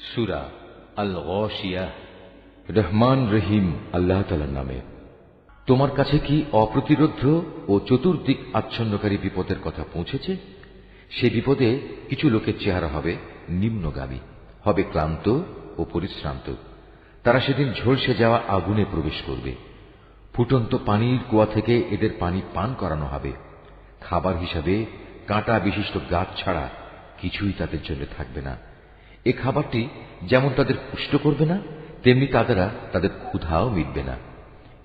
সূরা আল গাশিয়াহ। রহমান রহিম আল্লাহ তাআলার নামে। তোমার কাছে কি অপ্রতিরোধ্য ও চতুর্দিক আচ্ছন্নকারী বিপদের কথা পৌঁছেছে? সে বিপদে কিছু লোকের চেহারা হবে নিম্নগামী, হবে ক্লান্ত ও পরিশ্রান্ত। তারা সেদিন ঝলসে যাওয়া আগুনে প্রবেশ করবে। ফুটন্ত পানির কুয়া থেকে এদের পানি পান করানো হবে। খাবার হিসাবে কাঁটা বিশিষ্ট গাছ ছাড়া কিছুই তাদের জন্য থাকবে না। এ খাবারটি যেমন তাদের পুষ্ট করবে না, তেমনি তাদের ক্ষুধাও মিটবে না।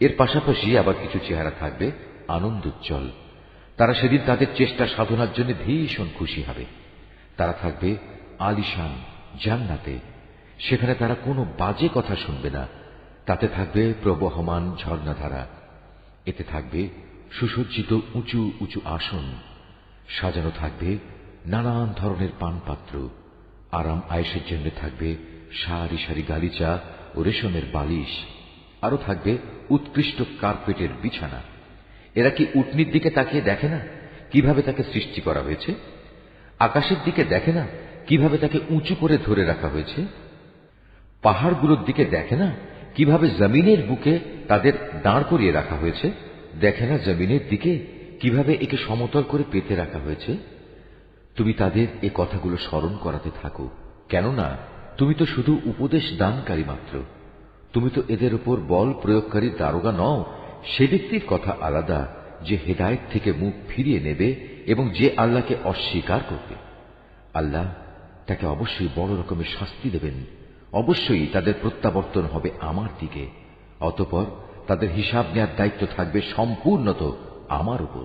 এর পাশাপাশি আবার কিছু চেহারা থাকবে আনন্দোজ্জ্বল। তারা সেদিন তাদের চেষ্টা সাধনার জন্য ভীষণ খুশি হবে। তারা থাকবে আলিশান জান্নাতে। সেখানে তারা কোনো বাজে কথা শুনবে না। তাতে থাকবে প্রবহমান ঝর্ণাধারা। এতে থাকবে সুসজ্জিত উঁচু উঁচু আসন। সাজানো থাকবে নানান ধরনের পানপাত্র। আরাম আয়েশের জন্য থাকবে সারি সারি গালিচা ও রেশমের বালিশ। আরো থাকবে উৎকৃষ্ট কার্পেটের বিছানা। এরা কি উটনির দিকে তাকিয়ে দেখে না কিভাবে তাকে সৃষ্টি করা হয়েছে? আকাশের দিকে দেখে না কিভাবে তাকে উঁচু করে ধরে রাখা হয়েছে? পাহাড়গুলোর দিকে দেখে না কিভাবে জমিনের বুকে তাদের দাঁড় করিয়ে রাখা হয়েছে? দেখে না জমিনের দিকে কিভাবে একে সমতল করে পেতে রাখা হয়েছে? তুমি তাদের এ কথাগুলো স্মরণ করাতে থাকো, কেননা তুমি তো শুধু উপদেশ দানকারী মাত্র। তুমি তো এদের উপর বল প্রয়োগকারী দারোগা নও। সে ব্যক্তির কথা আলাদা যে হেদায়েত থেকে মুখ ফিরিয়ে নেবে এবং যে আল্লাহকে অস্বীকার করবে। আল্লাহ তাকে অবশ্যই বড় রকমের শাস্তি দেবেন। অবশ্যই তাদের প্রত্যাবর্তন হবে আমার দিকে। অতঃপর তাদের হিসাব নেয়ার দায়িত্ব থাকবে সম্পূর্ণত আমার উপর।